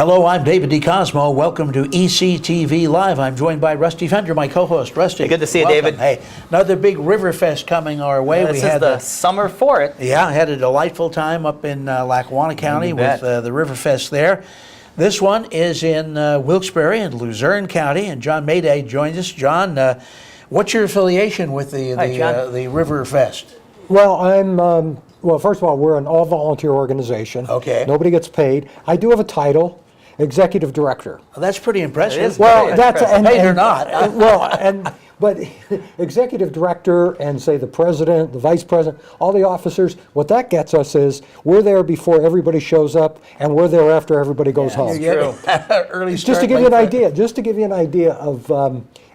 Hello, I'm David DeCosmo. Welcome to ECTV Live. I'm joined by Rusty Fender, my co-host. Rusty, Hey, good to see you, welcome. David. Hey, another big Riverfest coming our way. This is the summer for it. Yeah, I had a delightful time up in Lackawanna County with the Riverfest there. This one is in Wilkes-Barre in Luzerne County, and John Mayday joins us. John, what's your affiliation with the Riverfest? Well, well, first of all, we're an all-volunteer organization. Okay. Nobody gets paid. I do have a title, Executive Director. Well, that's pretty impressive. It is. Well, that's paid or not. But Executive Director and say the President, the Vice President, all the officers, what that gets us is we're there before everybody shows up, and we're there after everybody goes home. True. Early start. Just to give you an idea of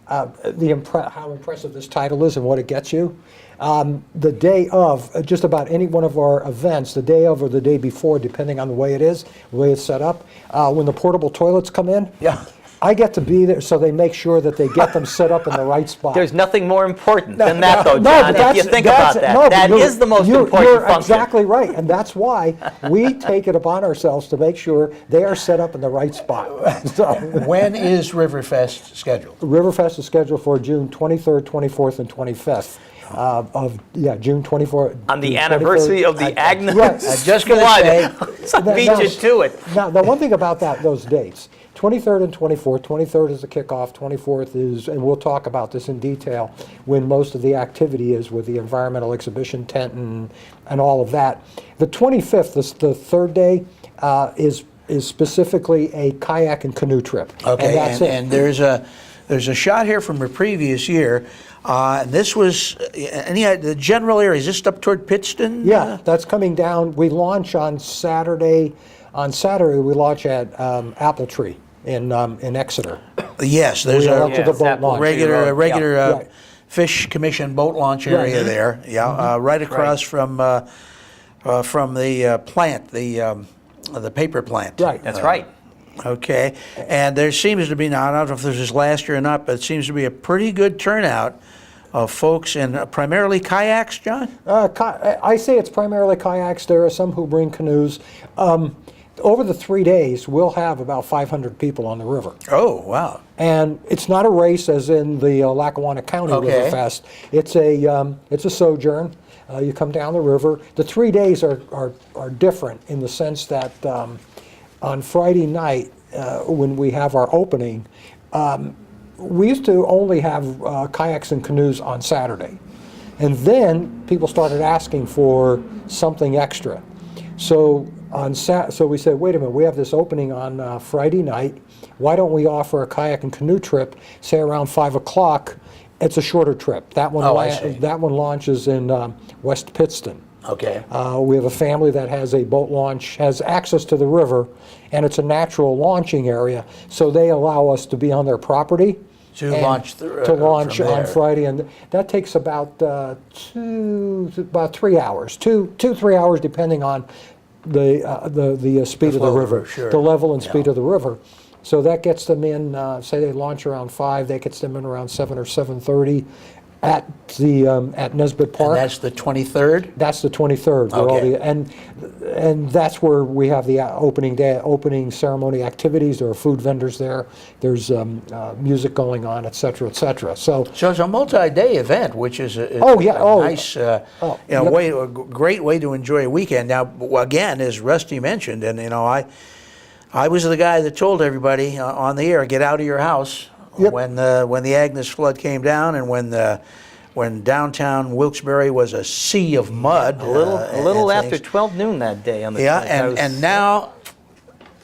how impressive this title is and what it gets you. The day of just about any one of our events, the day of or the day before, depending on the way it is, the way it's set up, when the portable toilets come in, Yeah. I get to be there so they make sure that they get them set up in the right spot. There's nothing more important than that, though, John, if you think about that. No, that is the most important you're function. Exactly right, and that's why we take it upon ourselves to make sure they are set up in the right spot. So, When is Riverfest scheduled? Riverfest is scheduled for June 23rd, 24th, and 25th. June 24th. On the anniversary of the Agnes Right. I'm just going to say, beat you to it. Now, the one thing about those dates, 23rd and 24th, 23rd is the kickoff, 24th is, and we'll talk about this in detail, when most of the activity is with the environmental exhibition tent and all of that. The 25th, the third day, is specifically a kayak and canoe trip. okay, And that's it. and there's a shot here from a previous year. This was the general area. Is this up toward Pittston? Yeah, that's coming down. We launch on Saturday. On Saturday, we launch at Apple Tree in Exeter. Yes, there's We a launch to the boat launch. regular Right. Fish Commission boat launch area there. Yeah, right across from the plant, the paper plant. Right. That's right. Okay, and there seems to be now, I don't know if this was last year or not, but it seems to be a pretty good turnout of folks in primarily kayaks, John? I say it's primarily kayaks. There are some who bring canoes. Over the 3 days, we'll have about 500 people on the river. Oh, wow. And it's not a race as in the Lackawanna County Okay. Riverfest. It's a sojourn. You come down the river. The 3 days are different in the sense that on Friday night, when we have our opening, we used to only have kayaks and canoes on Saturday. And then people started asking for something extra. So so we said, wait a minute, we have this opening on Friday night. Why don't we offer a kayak and canoe trip, say around 5 o'clock? It's a shorter trip. That one, I see. that one launches in West Pittston. Okay. We have a family that has a boat launch, has access to the river, and it's a natural launching area, so they allow us to be on their property. To and launch to launch from on there. Friday, and that takes about 3 hours, 3 hours, depending on the speed of the flow of the river, river, sure. the level and speed of the river. So that gets them in. Say they launch around 5, that gets them in around 7 or 7:30 at Nesbitt Park. And that's the 23rd? That's the 23rd. where all Okay. and that's where we have the opening ceremony activities. There are food vendors there. There's music going on, et cetera, et cetera. So So it's a multi-day event, which is a nice, yep. great way to enjoy a weekend. Now, again, as Rusty mentioned, and I was the guy that told everybody on the air, get out of your house. Yep. When the Agnes flood came down, and when downtown Wilkes-Barre was a sea of mud, A little and after things. 12 noon that day on the and now,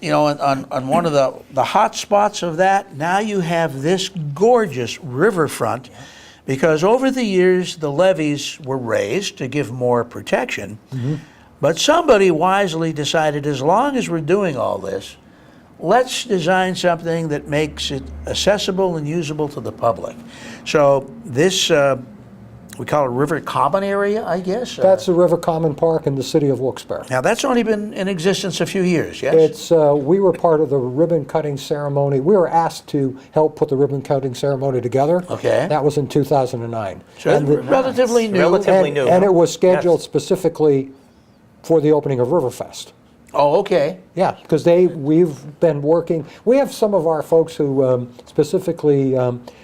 on one of the hot spots of that, now you have this gorgeous riverfront, because over the years the levees were raised to give more protection, but somebody wisely decided, as long as we're doing all this, let's design something that makes it accessible and usable to the public. So this, we call it River Common area, I guess? that's the River Common Park in the city of Wilkes-Barre. Now, that's only been in existence a few years, yes? It's we were part of the ribbon cutting ceremony. We were asked to help put the ribbon cutting ceremony together. Okay. That was in 2009. So it's relatively new. Relatively new. And it was scheduled specifically for the opening of Riverfest. Oh, okay. Yeah, because we've been working. We have some of our folks who, specifically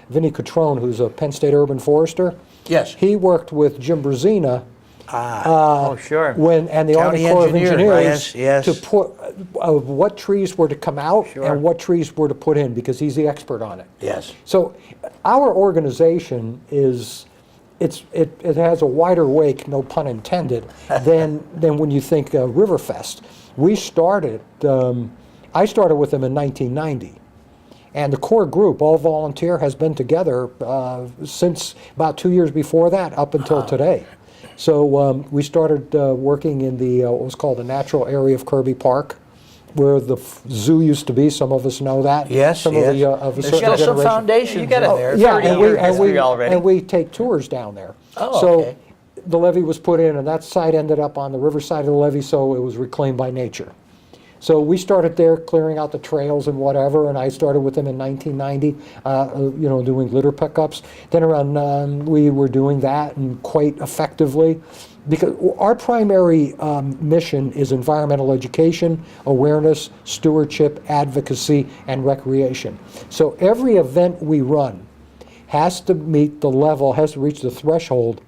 Vinny Catrone, who's a Penn State urban forester. Yes. He worked with Jim Brzezina Oh, sure. and the County Army Corps of engineer, Engineers yes. to put what trees were to come out Sure. and what trees were to put in, because he's the expert on it. Yes. So our organization it has a wider wake, no pun intended, than when you think Riverfest. We started. I started with them in 1990. And the core group, all volunteer, has been together since about 2 years before that, up until today. So we started working in the what was called the natural area of Kirby Park, where the zoo used to be. Some of us know that. Yes, Some yes. of the of a There's certain still some generation. foundations You got in it. there. Yeah, 30 and year history already. and we take tours down there. Oh, so okay. the levee was put in, and that site ended up on the river side of the levee, so it was reclaimed by nature. So we started there clearing out the trails and whatever, and I started with them in 1990, doing litter pickups. Then around, we were doing that and quite effectively, because our primary mission is environmental education, awareness, stewardship, advocacy, and recreation. So every event we run has to meet the level, has to reach the threshold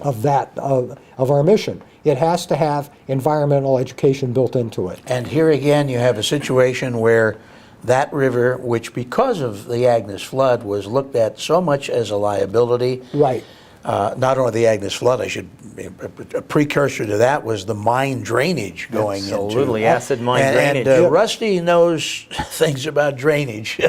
of our mission. It has to have environmental education built into it. And here again, you have a situation where that river, which because of the Agnes flood was looked at so much as a liability. Right. Not only the Agnes flood, a precursor to that was the mine drainage going into. Absolutely, acid mine and drainage. Rusty knows things about drainage.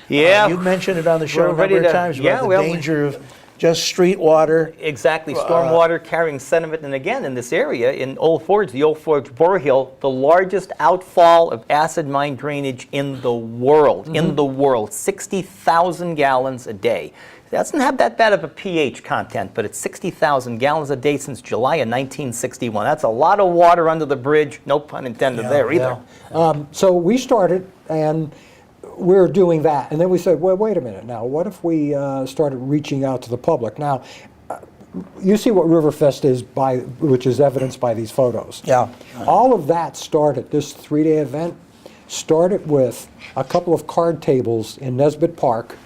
Yeah. You mentioned it on the show We're a ready number of to- times yeah, about the well, danger of just street water. Exactly, stormwater carrying sediment, and again, in this area, in Old Forge, the Old Forge Borehill, the largest outfall of acid mine drainage in the world, 60,000 gallons a day. It doesn't have that bad of a pH content, but it's 60,000 gallons a day since July of 1961. That's a lot of water under the bridge, no pun intended there either. So we started, and we're doing that. And then we said, well, wait a minute now. What if we started reaching out to the public? Now, you see what Riverfest is, which is evidenced by these photos. Yeah. All of that started, this 3-day event, started with a couple of card tables in Nesbitt Park,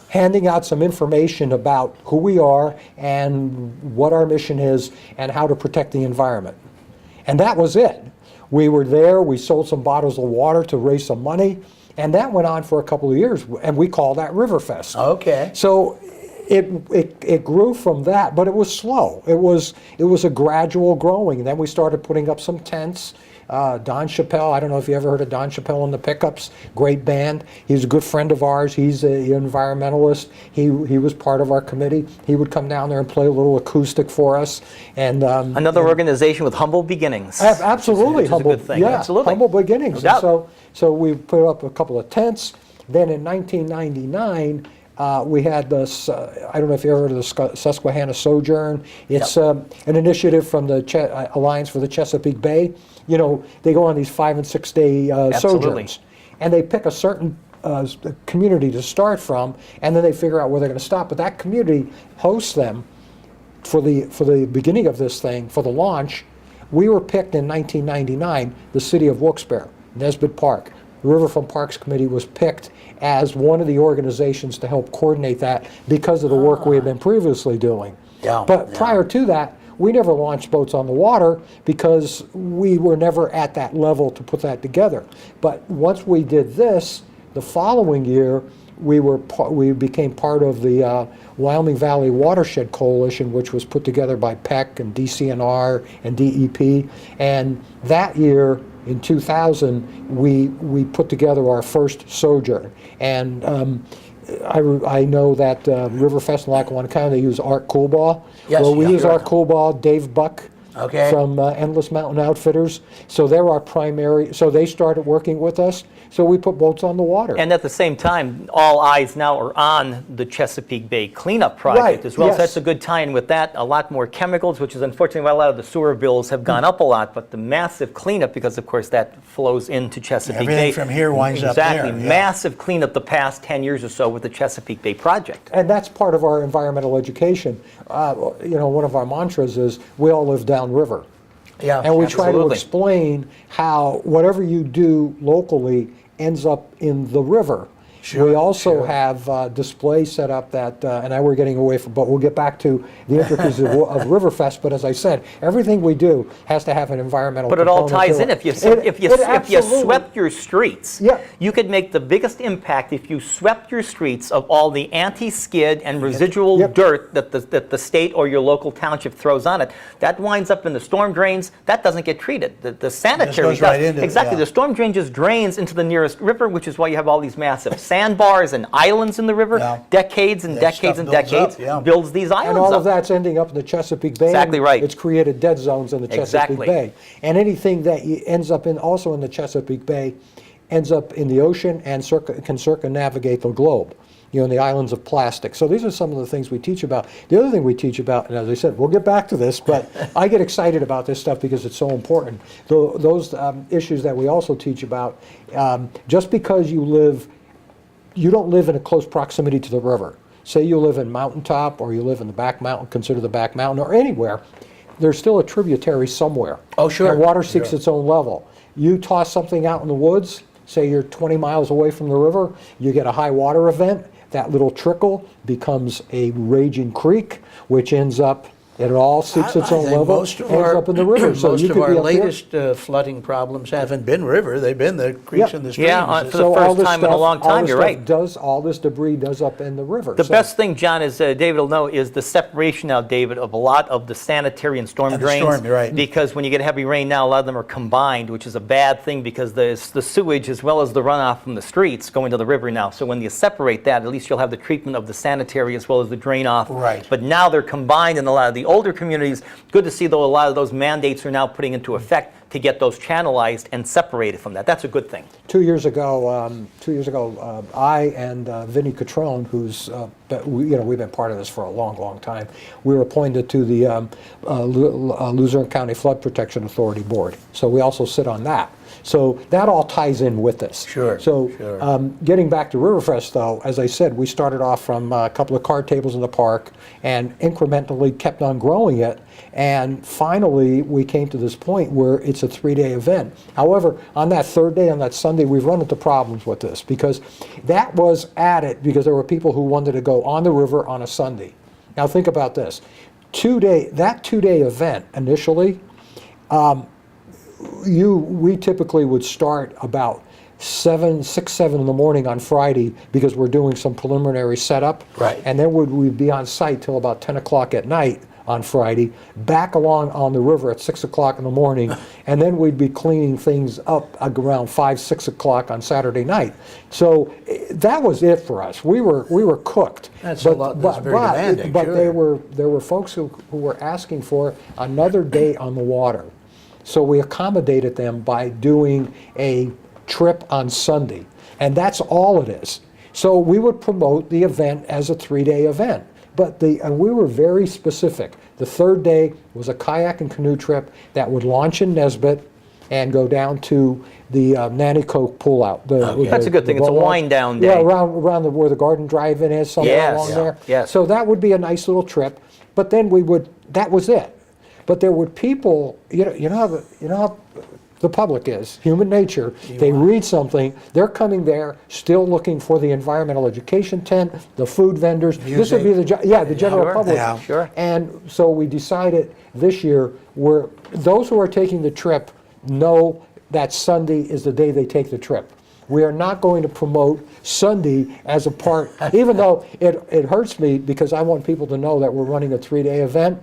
handing out some information about who we are and what our mission is and how to protect the environment. And that was it. We were there, we sold some bottles of water to raise some money, and that went on for a couple of years, and we call that Riverfest. Okay. So it grew from that, but it was slow. It was a gradual growing. And then we started putting up some tents. Don Chappelle, I don't know if you ever heard of Don Chappelle and the Pickups, great band. He's a good friend of ours. He's an environmentalist. He was part of our committee. He would come down there and play a little acoustic for us. And Another organization with humble beginnings. Absolutely, Which is a humble. good thing. Yeah, Absolutely. humble beginnings. No And doubt. so we put up a couple of tents. Then in 1999, we had this, I don't know if you ever heard of the Susquehanna Sojourn. It's an initiative from the Alliance for the Chesapeake Bay. You know, they go on these 5- and 6-day sojourns. And they pick a certain community to start from, and then they figure out where they're going to stop. But that community hosts them for the beginning of this thing, for the launch. We were picked in 1999, the city of Wilkes-Barre, Nesbitt Park. The Riverfront Parks Committee was picked as one of the organizations to help coordinate that because of the work we had been previously doing. But prior to that, we never launched boats on the water because we were never at that level to put that together. But once we did this, the following year, we became part of the Wyoming Valley Watershed Coalition, which was put together by PEC and DCNR and DEP. And that year, in 2000, we put together our first sojourn. And I know that Riverfest in Lackawanna County, they use Art Coolbaugh. Yes, Well, we yeah, use sure. Art Coolbaugh, Dave Buck from Endless Mountain Outfitters. So they're our primary, so they started working with us. So we put boats on the water. And at the same time, all eyes now are on the Chesapeake Bay Cleanup project Right, as well. yes. So that's a good tie-in with that. A lot more chemicals, which is unfortunately why a lot of the sewer bills have gone up a lot. But the massive cleanup, because of course that flows into Chesapeake Bay. Everything from here winds up there, Exactly. yeah. Massive cleanup the past 10 years or so with the Chesapeake Bay project. And that's part of our environmental education. One of our mantras is, we all live downriver. Yeah, And we try to absolutely. explain how whatever you do locally ends up in the river. Sure, We also sure. have displays set up that, and now we're getting away from, but we'll get back to the intricacies of Riverfest. But as I said, everything we do has to have an environmental But it all component ties to in. it. If you It absolutely- swept your streets, Yeah. you could make the biggest impact if you swept your streets of all the anti-skid and residual Yep. dirt that the state or your local township throws on it. That winds up in the storm drains. That doesn't get treated. The sanitary goes right into it, exactly. yeah. The storm drain just drains into the nearest river, which is why you have all these massive sandbars and islands in the river. Yeah. Decades and That decades stuff and builds decades up, yeah. builds these islands And all up. of that's ending up in the Chesapeake Bay. Exactly right. It's created dead zones in the Chesapeake Exactly. Bay. And anything that ends up also in the Chesapeake Bay ends up in the ocean and can circumnavigate the globe, in the islands of plastic. So these are some of the things we teach about. The other thing we teach about, and as I said, we'll get back to this, but I get excited about this stuff because it's so important. Those issues that we also teach about, just because you don't live in a close proximity to the river. Say you live in Mountaintop or you live in the back mountain, consider the back mountain, or anywhere, there's still a tributary somewhere. Oh, sure. And water seeks Sure. its own level. You toss something out in the woods, say you're 20 miles away from the river, you get a high water event, that little trickle becomes a raging creek, which ends up, it all seeks its I own think level, most of ends up in the river. So most you of could our be up there. latest flooding problems haven't been river, they've been the creeks Yeah. and the streams. Yeah, It's- for the first all this time in a stuff- long all time, this you're stuff right. All this debris does up in the river. The So- best thing, John, is David will know, is the separation now, David, of a lot of the sanitary and storm And the drains. storm, you're right. Because when you get heavy rain now, a lot of them are combined, which is a bad thing because the sewage as well as the runoff from the streets go into the river now. So when you separate that, at least you'll have the treatment of the sanitary as well as the drain off. Right. But now they're combined in a lot of the older communities. Good to see, though, a lot of those mandates are now putting into effect to get those channelized and separated from that. That's a good thing. 2 years ago, I and Vinnie Catrone, who's we've been part of this for a long, long time. We were appointed to the Luzerne County Flood Protection Authority Board, so we also sit on that. So that all ties in with this. Sure, So sure. getting back to Riverfest, though, as I said, we started off from a couple of card tables in the park and incrementally kept on growing it. And finally, we came to this point where it's a 3-day event. However, on that third day, on that Sunday, we've run into problems with this because that was added because there were people who wanted to go on the river on a Sunday. Now think about this. That 2-day event initially, we typically would start about 6, 7 in the morning on Friday because we're doing some preliminary setup. Right. And then we'd be on site till about 10 o'clock at night on Friday, back along on the river at 6 o'clock in the morning, and then we'd be cleaning things up around 5, 6 o'clock on Saturday night. So that was it for us. We were cooked. That's a lot- that's very demanding, But sure. there were folks who were asking for another day on the water. So we accommodated them by doing a trip on Sunday. And that's all it is. So we would promote the event as a 3-day event. But and we were very specific. The third day was a kayak and canoe trip that would launch in Nesbitt and go down to the Nanticoke pullout. That's a good thing. It's a wind down day. Yeah, around where the Garden Drive-In is, somewhere Yes. along Yeah. there. Yes. So that would be a nice little trip. But then that was it. But there were people, you know how the public is, human nature. They read something, they're coming there still looking for the environmental education tent, the food vendors. This would be the general Sure. public. Yeah. Sure. And so we decided this year, those who are taking the trip know that Sunday is the day they take the trip. We are not going to promote Sunday as a part, even though it hurts me because I want people to know that we're running a 3-day event.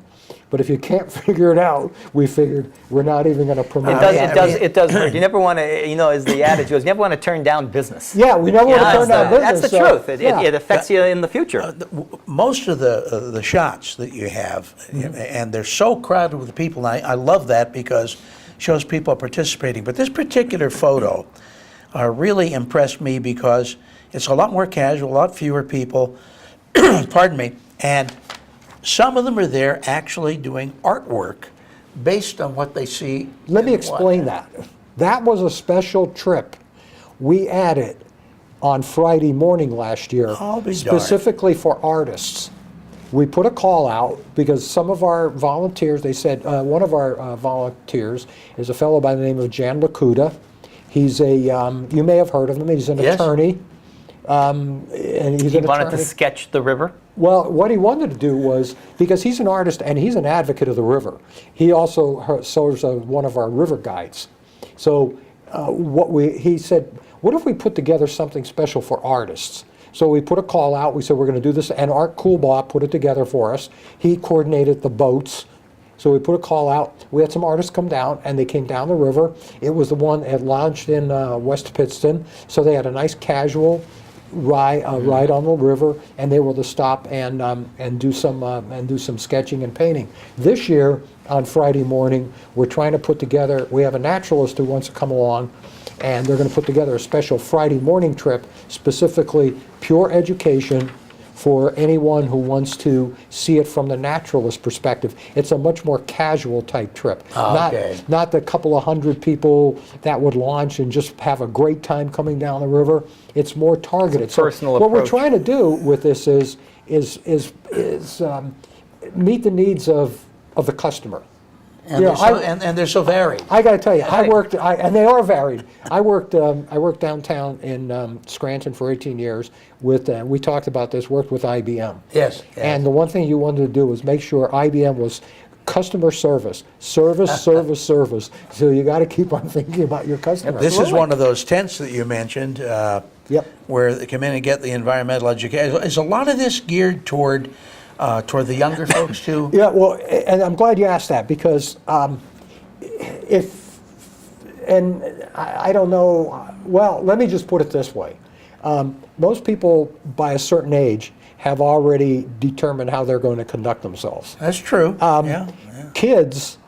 But if you can't figure it out, we figured we're not even going to promote It does hurt. You never want to, as the adage goes, you never want to turn down business. Yeah, we never want to turn down business. That's the so, truth. yeah. It affects you in the future. Most of the shots that you have, and they're so crowded with people, and I love that because it shows people participating. But this particular photo really impressed me because it's a lot more casual, a lot fewer people, pardon me, and some of them are there actually doing artwork based on what they see. Let me in explain water. that. That was a special trip we added on Friday morning last year, I'll be darned. specifically for artists. we put a call out because some of our volunteers, they said, one of our volunteers is a fellow by the name of Jan Lakuta. He's a, you may have heard of him, he's an Yes. attorney. And he's He an wanted to attorney. sketch the river. Well, what he wanted to do was, because he's an artist and he's an advocate of the river, he also serves as one of our river guides. So he said, what if we put together something special for artists? So we put a call out, we said we're going to do this, and Art Coolbaugh put it together for us. He coordinated the boats. So we put a call out. We had some artists come down, and they came down the river. It was the one that launched in West Pittston, so they had a nice casual ride on the river, and they were to stop and do some sketching and painting. This year, on Friday morning, we're trying to put together. We have a naturalist who wants to come along, and they're going to put together a special Friday morning trip, specifically pure education for anyone who wants to see it from the naturalist perspective. It's a much more casual type trip. Okay. Not the couple of hundred people that would launch and just have a great time coming down the river. It's more targeted. It's a personal what we're approach. trying to do with this is meet the needs of the customer. And, You they're know, so, I- and they're so varied. I got to tell you, Right. and they are varied. I worked downtown in Scranton for 18 years with, we talked about this, worked with IBM. Yes. And the one thing you wanted to do was make sure IBM was customer service. Service. So you got to keep on thinking about your customer. This is one of those tents that you mentioned, Yep. where they come in and get the environmental education. Is a lot of this geared toward the younger folks too? Yeah, well, and I'm glad you asked that because I don't know, well, let me just put it this way. Most people by a certain age have already determined how they're going to conduct themselves. That's true. Yeah. Kids,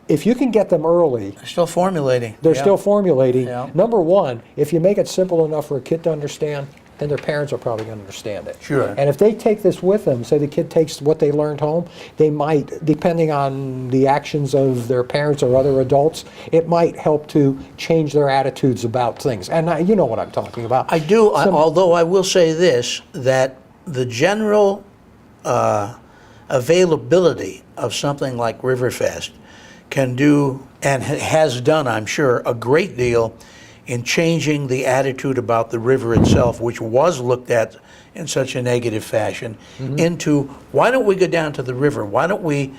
if you can get them early, They're still formulating. they're Yeah. still formulating. Yeah. Number one, if you make it simple enough for a kid to understand, then their parents are probably going to understand it. Sure. And if they take this with them, say the kid takes what they learned home, they might, depending on the actions of their parents or other adults, it might help to change their attitudes about things. And you know what I'm talking about. I do, although I will say this, that the general availability of something like Riverfest can do, and has done, I'm sure, a great deal in changing the attitude about the river itself, which was looked at in such a negative fashion, into, why don't we go down to the river? Why don't we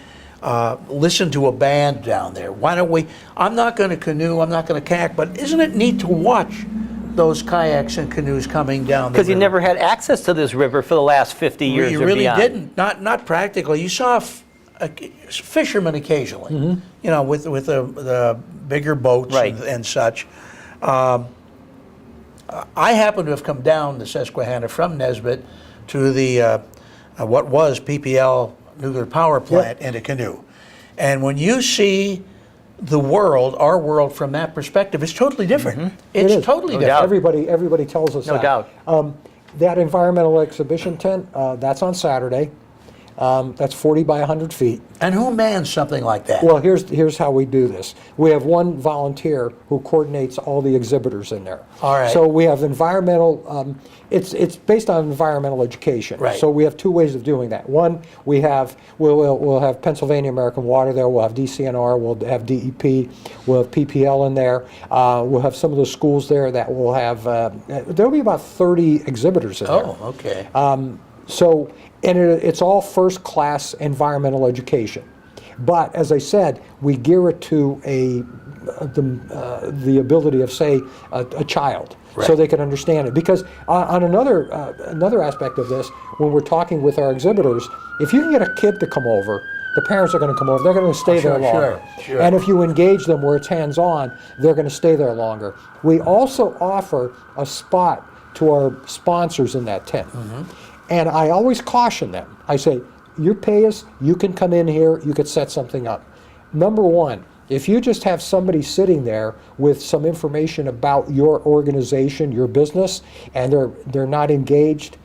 listen to a band down there? Why don't we, I'm not going to canoe, I'm not going to kayak, but isn't it neat to watch those kayaks and canoes coming down the river? Because you never had access to this river for the last 50 years You or really beyond. didn't. Not practically. You saw fishermen occasionally, you know, with the bigger boats Right. and such. I happen to have come down the Susquehanna from Nesbitt to the what was PPL nuclear power plant in a canoe, and when you see the world, our world, from that perspective, it's totally different. It's It is. totally No different. doubt. Everybody tells us No that. doubt. That environmental exhibition tent, that's on Saturday. That's 40 by 100 feet. And who mans something like that? Well, here's how we do this. We have one volunteer who coordinates all the exhibitors in there. All right. So we have environmental. It's based on environmental education. Right. So we have two ways of doing that. One, we'll have Pennsylvania American Water there. We'll have DCNR. We'll have DEP. We'll have PPL in there. We'll have some of the schools there that will have. There'll be about 30 exhibitors in there. Oh, okay. And it's all first-class environmental education. But as I said, we gear it to the ability of, say, a child, so Right. they can understand it. Because on another aspect of this, when we're talking with our exhibitors, if you can get a kid to come over, the parents are going to come over. They're going to stay there longer. Sure. And if you engage them where it's hands-on, they're going to stay there longer. We also offer a spot to our sponsors in that tent. And I always caution them. I say, you pay us, you can come in here, you could set something up. Number one, if you just have somebody sitting there with some information about your organization, your business, and they're not engaged,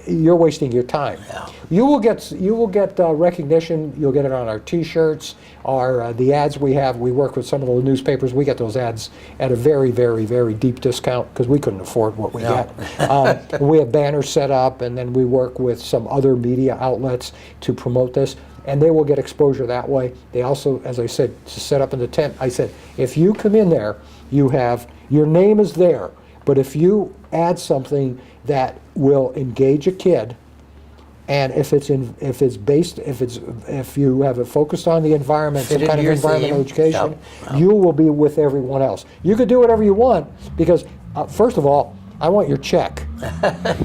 you're wasting your time. Yeah. You will get recognition. You'll get it on our T-shirts, the ads we have. We work with some of the newspapers. We get those ads at a very, very, very deep discount because we couldn't afford what we No. get. We have banners set up, and then we work with some other media outlets to promote this, and they will get exposure that way. They also, as I said, to set up in the tent. I said, if you come in there, you have your name is there, but if you add something that will engage a kid, and if you have it focused on the environment, Fit some kind into of your environmental theme. education, Yep. you will be with everyone else. You could do whatever you want because, first of all, I want your check,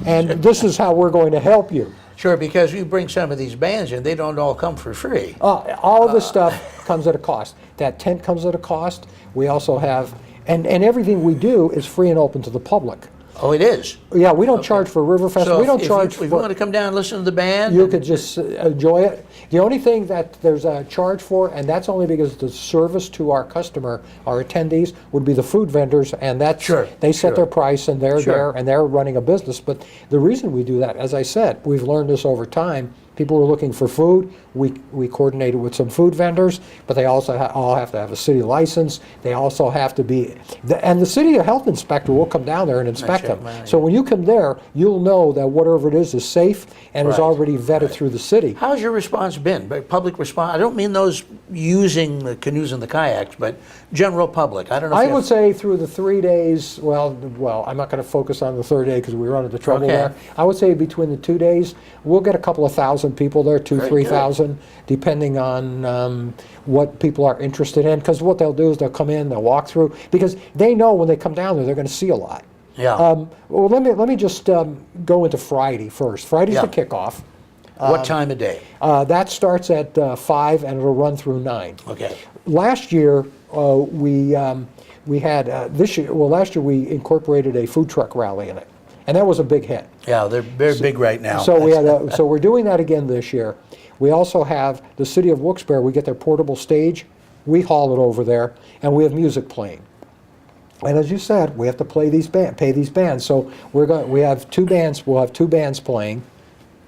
and this is how we're going to help you. Sure, because you bring some of these bands in, they don't all come for free. All of this stuff comes at a cost. That tent comes at a cost. We also have, and everything we do is free and open to the public. Oh, it is? Yeah, we don't charge for Riverfest. So We don't if charge if you for. want to come down and listen to the band? You could just enjoy it. The only thing that there's a charge for, and that's only because the service to our customer, our attendees, would be the food vendors, and that's Sure, they set sure. their price, and they're Sure. there, and they're running a business. But the reason we do that, as I said, we've learned this over time. People are looking for food. We coordinated with some food vendors, but they also all have to have a city license. They also have to be, and the city health inspector will come down there and inspect check them. mine, So when you come there, you'll know that whatever it is safe and is Right, already vetted through the city. How's your response been? By public response? I don't mean those using the canoes and the kayaks, but general public. I don't know if I you would have- say through the 3 days, well, I'm not going to focus on the third day because we run into trouble Okay. there. I would say between the 2 days, we'll get a couple of thousand people there, 2,000, Very 3,000, depending on what people are interested in. Because what they'll do is they'll come in, they'll walk through, because they know when they come down there, they're going to see a lot. Yeah. Well, let me just go into Friday first. Friday's Yeah. the kickoff. What time of day? That starts at 5 and it'll run through 9. Okay. Last year, we had this year. Well, last year we incorporated a food truck rally in it, and that was a big hit. Yeah, they're very big right now. So so we're doing that again this year. We also have the city of Wilkes-Barre. We get their portable stage. We haul it over there, and we have music playing. And as you said, we have to pay these bands. So we have 2 bands. We'll have 2 bands playing.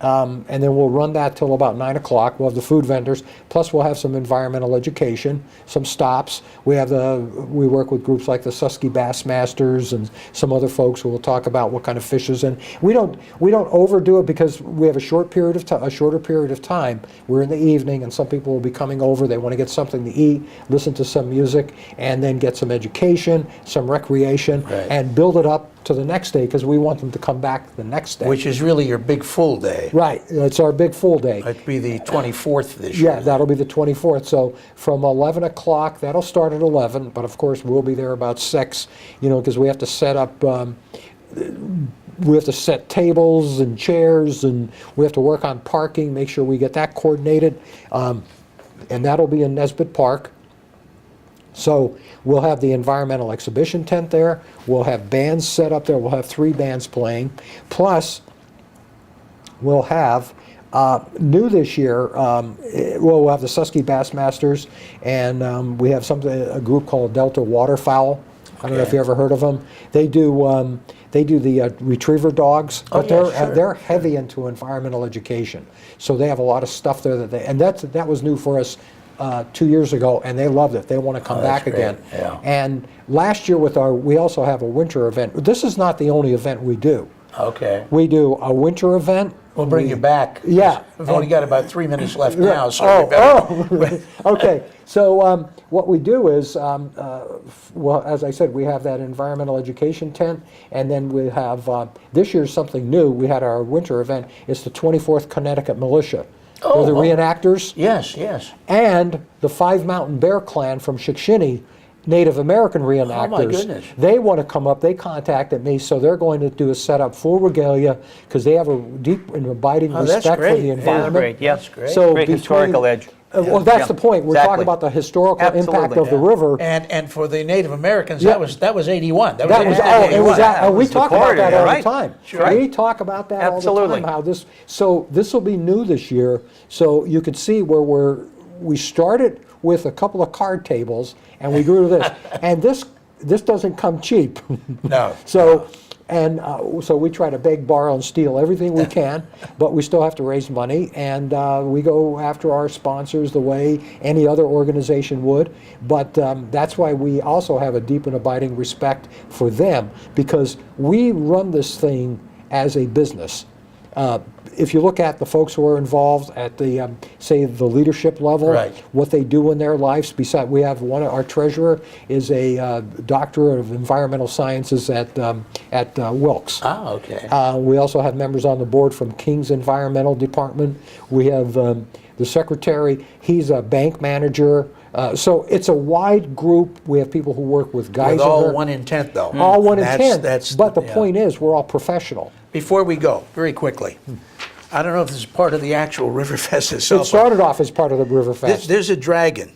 And then we'll run that till about 9 o'clock. We'll have the food vendors, plus we'll have some environmental education, some stops. We work with groups like the Susquehanna Bass Masters and some other folks who will talk about what kind of fishes. And we don't overdo it because we have a shorter period of time. We're in the evening, and some people will be coming over. They want to get something to eat, listen to some music, and then get some education, some recreation, Right. and build it up to the next day because we want them to come back the next day. Which is really your big full day. Right, it's our big full day. It'd be the 24th this year. Yeah, that'll be the 24th. So from 11 o'clock, that'll start at 11, but of course we'll be there about 6, because we have to set up, we have to set tables and chairs, and we have to work on parking, make sure we get that coordinated. And that'll be in Nesbitt Park. So we'll have the environmental exhibition tent there. We'll have bands set up there. We'll have 3 bands playing. Plus, we'll have, new this year, we'll have the Susquehanna Bass Masters, and we have a group called Delta Waterfowl. I don't know if you ever heard of them. They do the retriever dogs, but yeah, sure. they're heavy into environmental education. So they have a lot of stuff there and that was new for us 2 years ago, and they loved it. They want to come back that's again. great, yeah. And last year we also have a winter event. This is not the only event we do. Okay. We do a winter event. We'll bring you back. Yeah. We've only got about 3 minutes left now, so we better. Okay. So what we do is, well, as I said, we have that environmental education tent, and then we have, this year's something new. We had our winter event. It's the 24th Connecticut Militia. They're the reenactors. Yes, yes. And the 5 Mountain Bear Clan from Shikshini, Native American reenactors. Oh, my goodness. They want to come up. They contacted me, so they're going to do a setup full regalia because they have a deep and abiding Oh, that's respect for great. the It is environment. Great, yeah. That's great. So Great historical edge. Well, that's Yeah, the point. We're exactly. talking about the historical impact Absolutely, of the yeah. river. And for the Native Americans, Yeah. that was 81. That was, it was 81. That we was the talk about corridor, that all right. the time. Sure. We talk about that all Absolutely. the time. So this will be new this year. So you could see where we started with a couple of card tables and we grew to this. And this doesn't come cheap. No. So And so we try to beg, borrow, and steal everything we can, but we still have to raise money, and we go after our sponsors the way any other organization would. But that's why we also have a deep and abiding respect for them, because we run this thing as a business. If you look at the folks who are involved at the, say, the leadership level, Right. what they do in their lives, we have our treasurer is a doctor of environmental sciences at Wilkes. Ah, okay. We also have members on the board from King's Environmental Department. We have the secretary, he's a bank manager. So it's a wide group. We have people who work with Geisinger. With all one intent, though. All one That's- intent. that's- But the yeah. point is, we're all professional. Before we go, very quickly, I don't know if this is part of the actual Riverfest itself. It started off as part of the River but Fest. There's a dragon.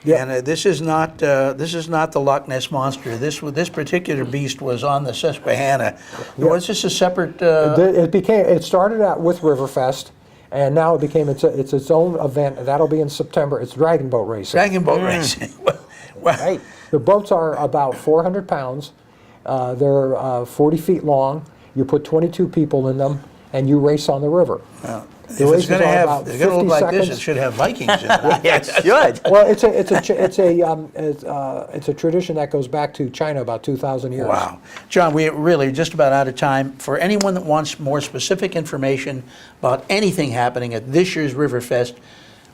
Yeah. And this is not the Loch Ness Monster. This particular beast was on the Susquehanna. Was this a separate? It started out with Riverfest, and now it became its own event. And that'll be in September. It's dragon boat racing. Dragon boat racing. Well, Right. The boats are about 400 pounds. They're 40 feet long. You put 22 people in them, and you race on the river. if The it's races going to are have, about it's going to look 50 like this, it seconds. should have Vikings in it. Yeah, it should. Well, it's a tradition that goes back to China about 2,000 years. Wow. John, we really are just about out of time. For anyone that wants more specific information about anything happening at this year's Riverfest,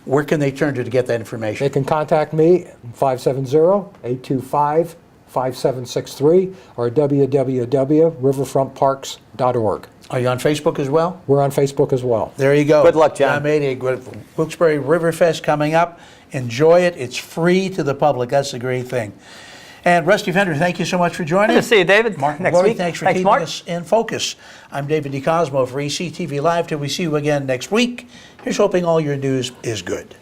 where can they turn to get that They information? can contact me 570-825-5763 or www.riverfrontparks.org. Are you on Facebook as well? We're on Facebook as well. There you go. Good luck, John. Mayday, Wilkes-Barre Riverfest coming up. Enjoy it. It's free to the public. That's the great thing. And Rusty Fender, thank you so much for joining Good us. to see you, David. Mark Next McGlory, week. thanks for Thanks, keeping Mark. us in focus. I'm David DeCosmo for ECTV Live. Till we see you again next week. Here's hoping all your news is good.